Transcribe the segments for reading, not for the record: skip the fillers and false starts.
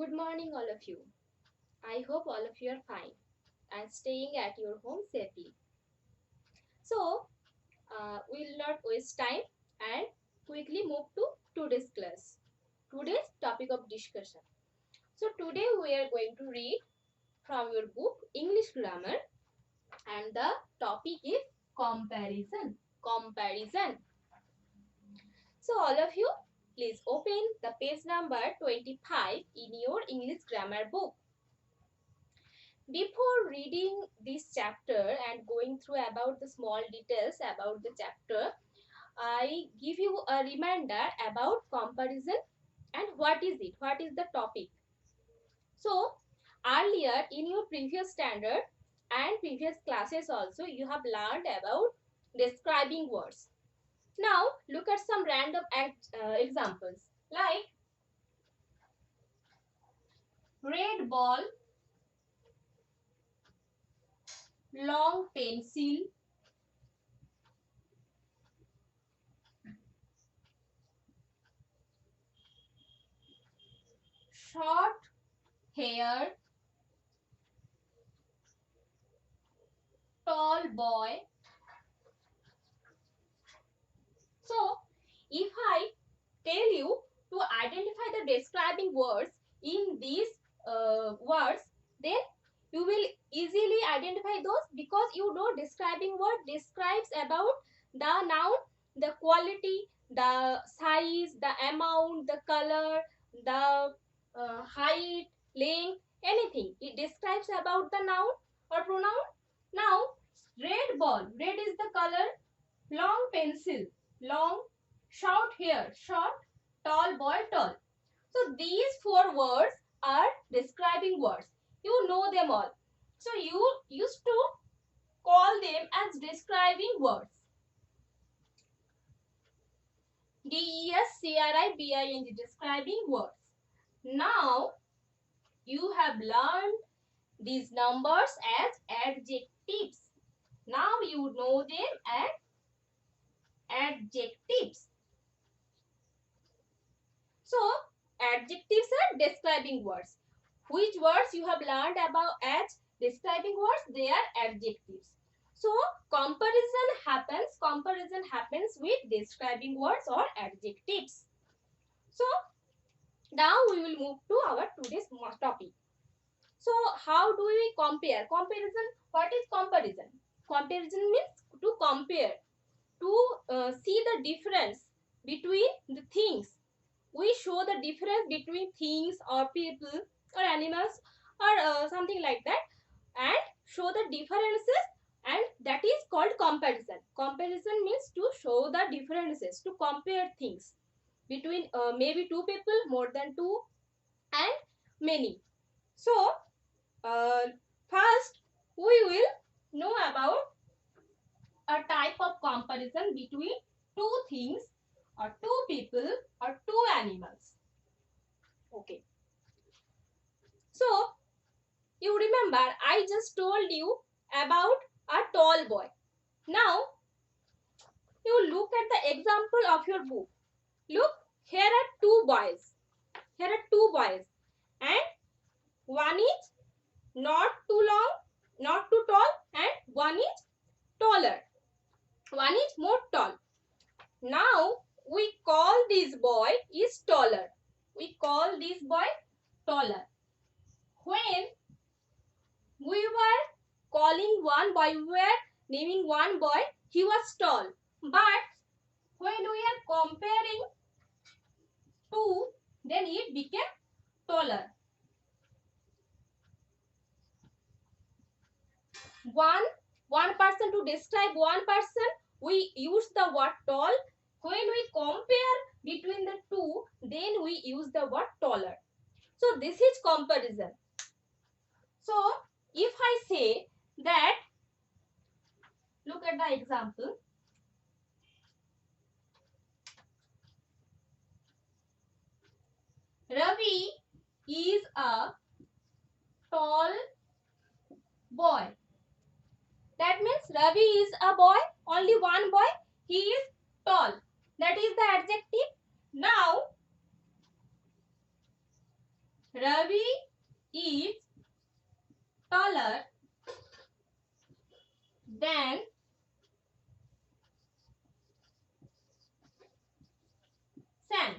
Good morning, all of you. I hope all of you are fine and staying at your home safely. So, we'll not waste time and quickly move to today's class. Today's topic of discussion. So, today we are going to read from your book English Grammar, and the topic is comparison. Comparison. So, all of you, please open the page number 25 in your English Grammar book. Before reading this chapter and going through about the small details about the chapter, I give you a reminder about comparison and what is it, what is the topic. So earlier in your previous standard and previous classes also you have learned about describing words. Now look at some random examples like red ball, long pencil, short hair, tall boy. So, if I tell you to identify the describing words in these words, then you will easily identify those because you know describing word describes about the noun, the quality, the size, the amount, the color, the height, length, anything. It describes about the noun or pronoun. Now, red ball, red is the color, long pencil, long, short hair, short, tall boy, tall. So these four words are describing words. You know them all. So you used to call them as describing words. DESCRIBING, describing words. Now you have learned these numbers as adjectives. Now you know them as adjectives. So, adjectives are describing words. Which words you have learned about as describing words? They are adjectives. So, comparison happens with describing words or adjectives. So, now we will move to our today's topic. So, how do we compare? Comparison, what is comparison? Comparison means to compare, to see the difference between the things. We show the difference between things or people or animals or something like that and show the differences, and that is called comparison. Comparison means to show the differences, to compare things between maybe two people, more than two, and many. So first we will know about a type of comparison between two things or two people or two animals. Okay. So, you remember I just told you about a tall boy. Now, you look at the example of your book. Look, here are two boys. Here are two boys. And one is not too long, not too tall, and one is taller. One is more tall. Now, we call this boy is taller. We call this boy taller. When we were calling one boy, we were naming one boy, he was tall. But when we are comparing two, then it became taller. One person, to describe one person, we use the word tall. When we compare between the two, then we use the word taller. So this is comparison. So if I say that, look at the example. Ravi is a tall boy. That means Ravi is a boy, only one boy. He is tall. That is the adjective. Now, Ravi is taller than Sam.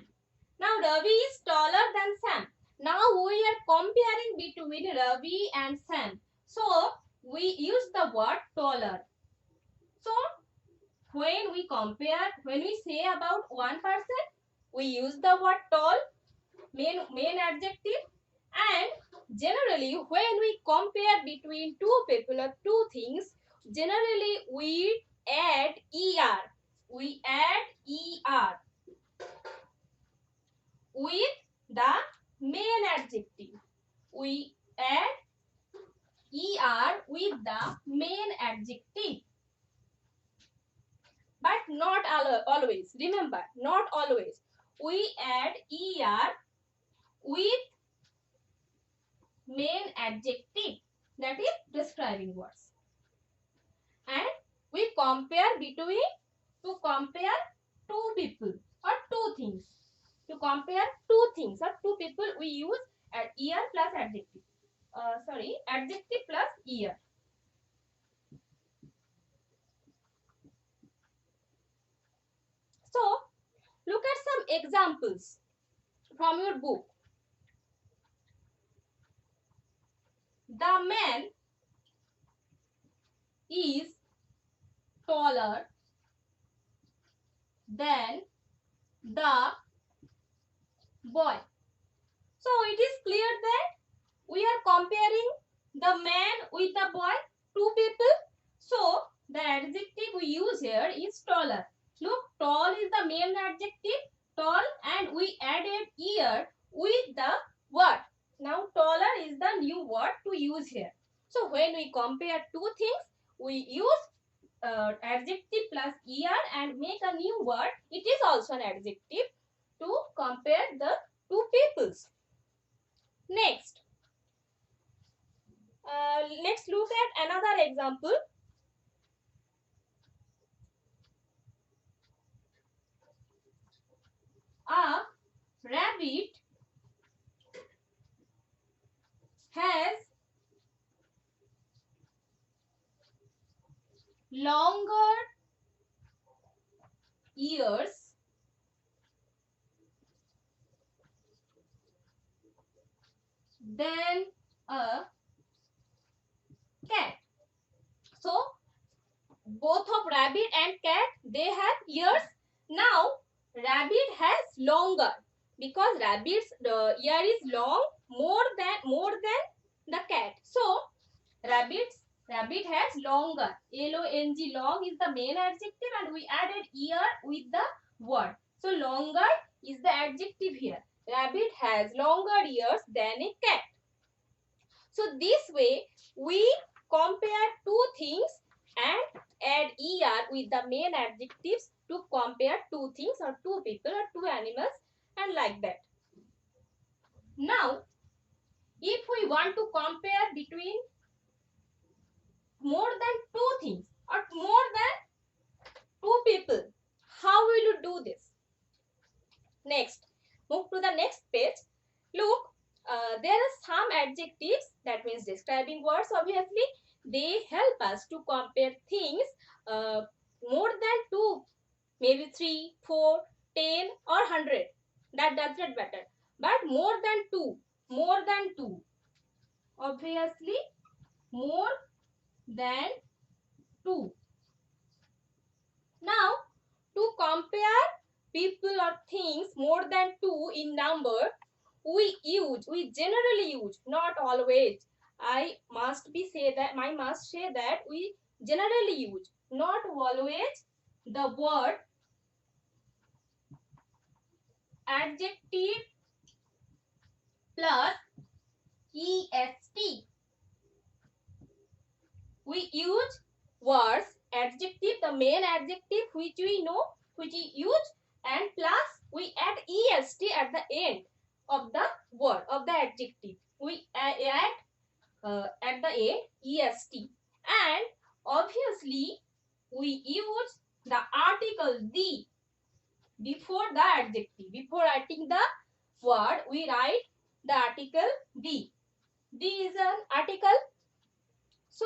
Now Ravi is taller than Sam. Now we are comparing between Ravi and Sam. So we use the word taller. So when we compare, when we say about one person, we use the word tall, main adjective, and generally when we compare between two people or two things, generally we add er. We add er with the main adjective. We add er with the main adjective. But not always. Remember, not always. We add er with main adjective, that is describing words. And we compare between, to compare two people or two things. To compare two things or two people, we use er plus adjective. Adjective plus er. So, look at some examples from your book. The man is taller than the boy. So, it is clear that we are comparing the man with the boy, two people. So, the adjective we use here is taller. Look, tall is the main adjective, tall, and we added ear with the word. Now, taller is the new word to use here. So, when we compare two things, we use adjective plus er and make a new word. It is also an adjective to compare the two peoples. Next. Let's look at another example. A rabbit has longer ears than a cat. So, both of rabbit and cat, they have ears. Now, rabbit has longer because rabbit's ear is long more than the cat. So, rabbit has longer. Long, long is the main adjective, and we added ear with the word. So, longer is the adjective here. Rabbit has longer ears than a cat. So, this way we compare two things and add er with the main adjectives to compare two things or two people or two animals, and like that. Now, if we want to compare between more than two things or more than two people, how will you do this? Next, move to the next page. Look, there are some adjectives, that means describing words, obviously. They help us to compare things more than two, maybe 3, 4, 10 or 100. That does not matter. But more than two, obviously more than 2. Now, to compare people or things more than 2 in number, we generally use, not always. I must say that we generally use, not always, the word adjective plus est. We use words adjective, the main adjective which we know, which we use, and plus we add est at the end of the word, of the adjective. We add at the end est, and obviously we use the article the before the adjective. Before writing the word, we write the article the. The is an article. So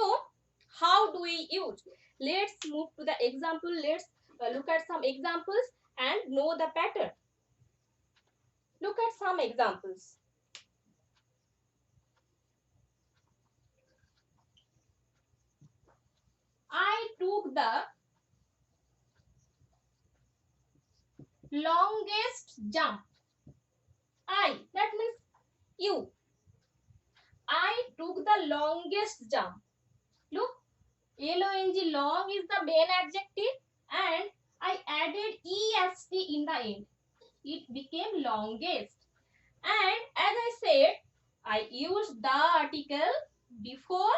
how do we use? Let's move to the example. Let's look at some examples and know the pattern. Look at some examples. I took the longest jump. I, that means you. I took the longest jump. Look, long, long is the main adjective, and I added est in the end. It became longest. And as I said, I used the article before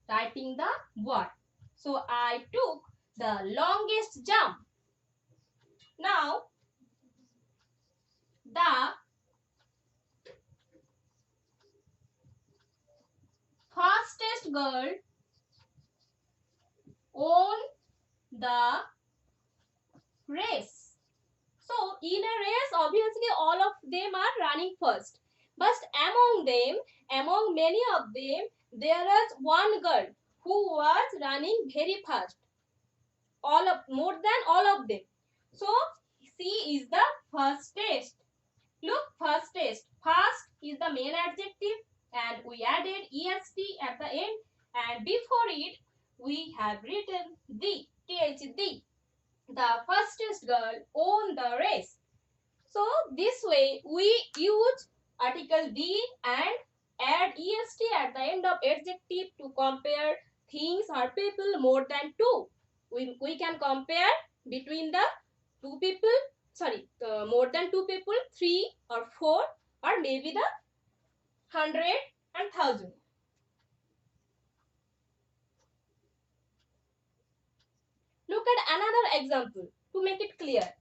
writing the word. So I took the longest jump. Now, the fastest girl won the race. So in a race, obviously all of them are running first. But among many of them, there is one girl who was running very fast. More than all of them. So she is the fastest. Look, fastest. Fast is the main adjective, and we added est at the end, and before it we have written the, the fastest girl won the race. So this way we use article the and add est at the end of adjective to compare things or people more than two. We can compare between the two people, more than two people, 3 or 4, or maybe the 100 and 1000. Look at another example to make it clear.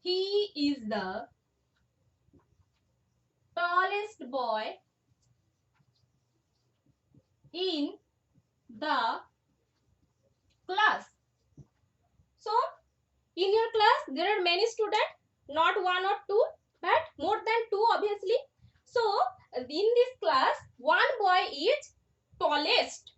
He is the tallest boy in the class. So in your class there are many students, not one or two, but more than two obviously. So in this class, one boy is tallest.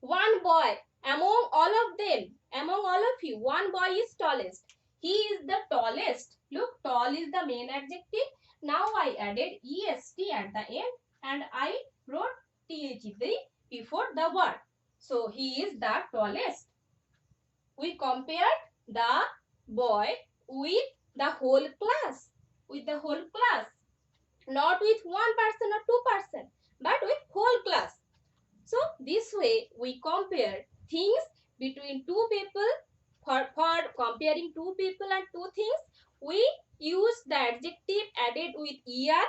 One boy among all of them, among all of you, one boy is tallest. He is the tallest. Look, tall is the main adjective. Now I added est at the end and I wrote the before the word. So he is the tallest. We compared the boy with the whole class. Not with one person or two person, but with whole class. So this way we compare things between two people. For comparing two people and two things, we use the adjective added with er,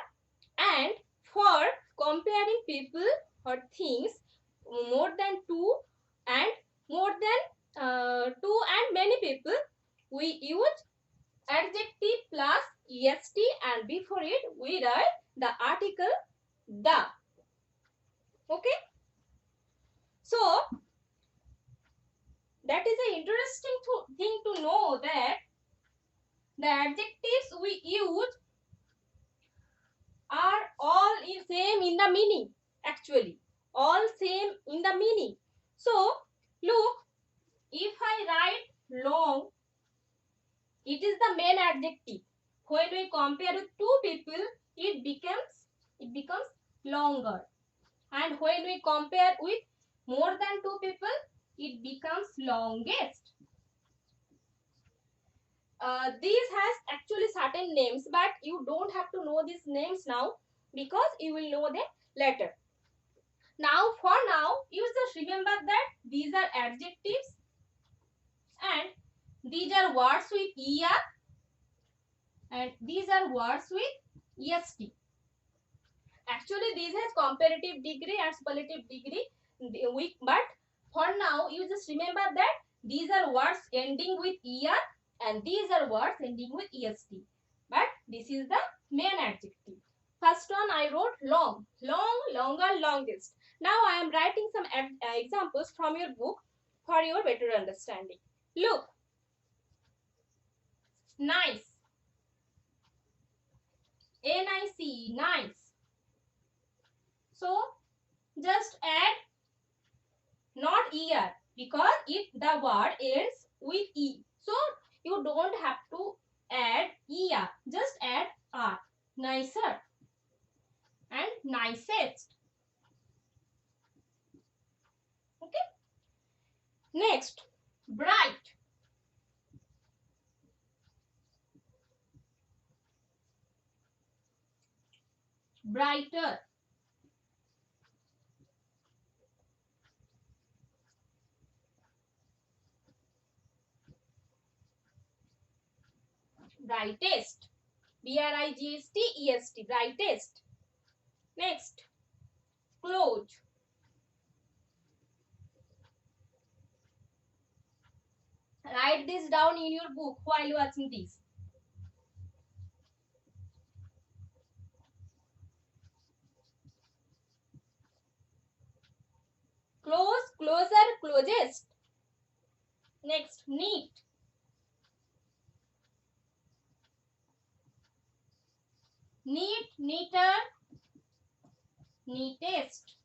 and for comparing people or things more than two and more than two and many people, we use adjective plus est, and before it we write the article the. Okay. So that is an interesting thing to know, that the adjectives we use are all same in the meaning. Actually, all same in the meaning. So look, if I write long, it is the main adjective. When we compare with two people, it becomes longer. And when we compare with more than two people, it becomes longest. These has actually certain names, but you don't have to know these names now because you will know them later. Now, for now, you just remember that these are adjectives and these are words with er and these are words with est. Actually, these has comparative degree and superlative degree. But for now, you just remember that these are words ending with er and these are words ending with est. But this is the main adjective. First one I wrote long, longer, longest. Now I am writing some examples from your book for your better understanding. Look, nice, N-I-C-E, nice. So just add not ear because the word ends with E. So you don't have to add ER, just add R. Nicer and nicest. Okay. Next, bright. Brighter. Brightest. B-R-I-G-S-T-E-S-T. Brightest. Next, close. Write this down in your book while watching this. Close, closer, closest. Next, neat. Neat, neater, neatest.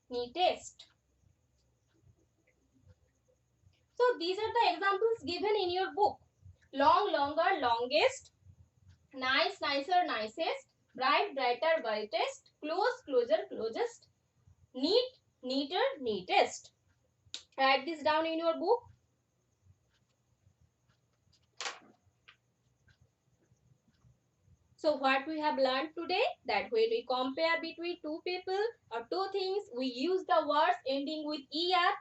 Neatest. So these are the examples given in your book. Long, longer, longest. Nice, nicer, nicest. Bright, brighter, brightest. Close, closer, closest. Neat, neater, neatest. Write this down in your book. So what we have learned today, that when we compare between two people or two things, we use the words ending with er,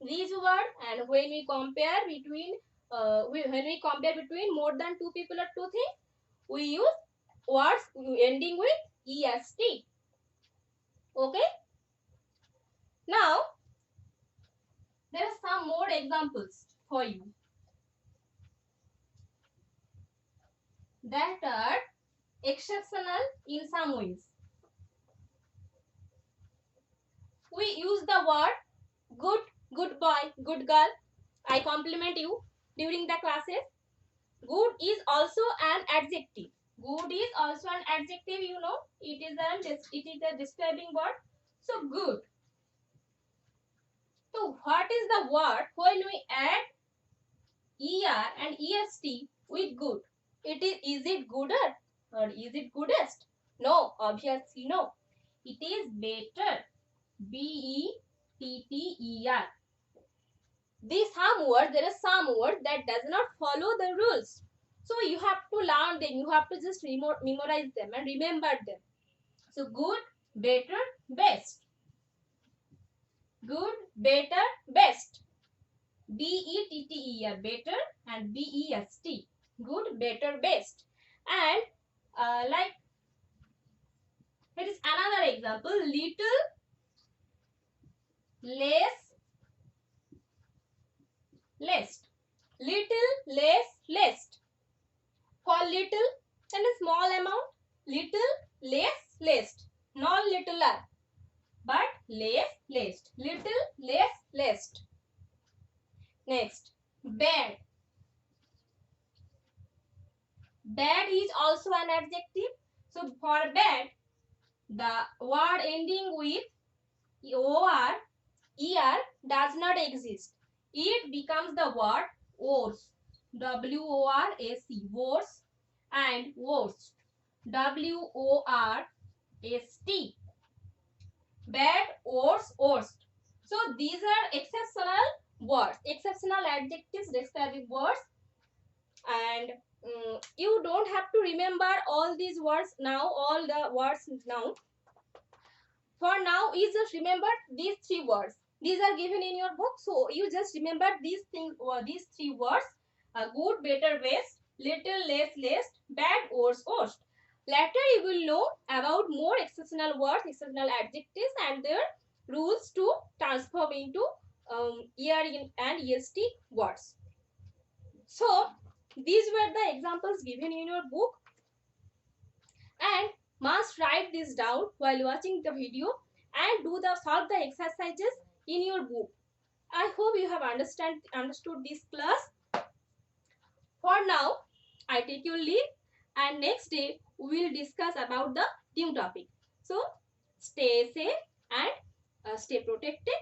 these words, and when we compare between more than two people or two things, we use words ending with est. Okay. Now there are some more examples for you that are exceptional in some ways. We use the word good, good boy, good girl. I compliment you during the classes. Good is also an adjective. Good is also an adjective, you know. It is a describing word. So good. So what is the word when we add er and est with good? Is it gooder or is it goodest? No, obviously no. It is better. B-E-T-T-E-R. These some words, there are some words that does not follow the rules. So you have to learn them. You have to just memorize them and remember them. So good, better, best. Good, better, best. B-E-T-T-E-R, better, and B-E-S-T. Good, better, best. And like, here is another example. Little, less, less. Little, less, less. For little and a small amount, little, less, less. Not littler, but less, less. Little, less, less. Next, bad. Bad is also an adjective. So for bad, the word ending with or, er does not exist. It becomes the word worse. W-O-R-S-E, worse, and worst. W-O-R-S-T. Bad, worse, worst. So these are exceptional words, exceptional adjectives describing words, and you don't have to remember all these words now, all the words now. For now, you just remember these three words. These are given in your book, so you just remember these things or these three words: good, better, best, little, less, less, bad, worse, worst. Later, you will know about more exceptional words, exceptional adjectives, and their rules to transform into er and est words. So, these were the examples given in your book, and must write this down while watching the video and solve the exercises in your book. I hope you have understood this class. For now, I take your leave, and next day we will discuss about the new topic. So stay safe and stay protected.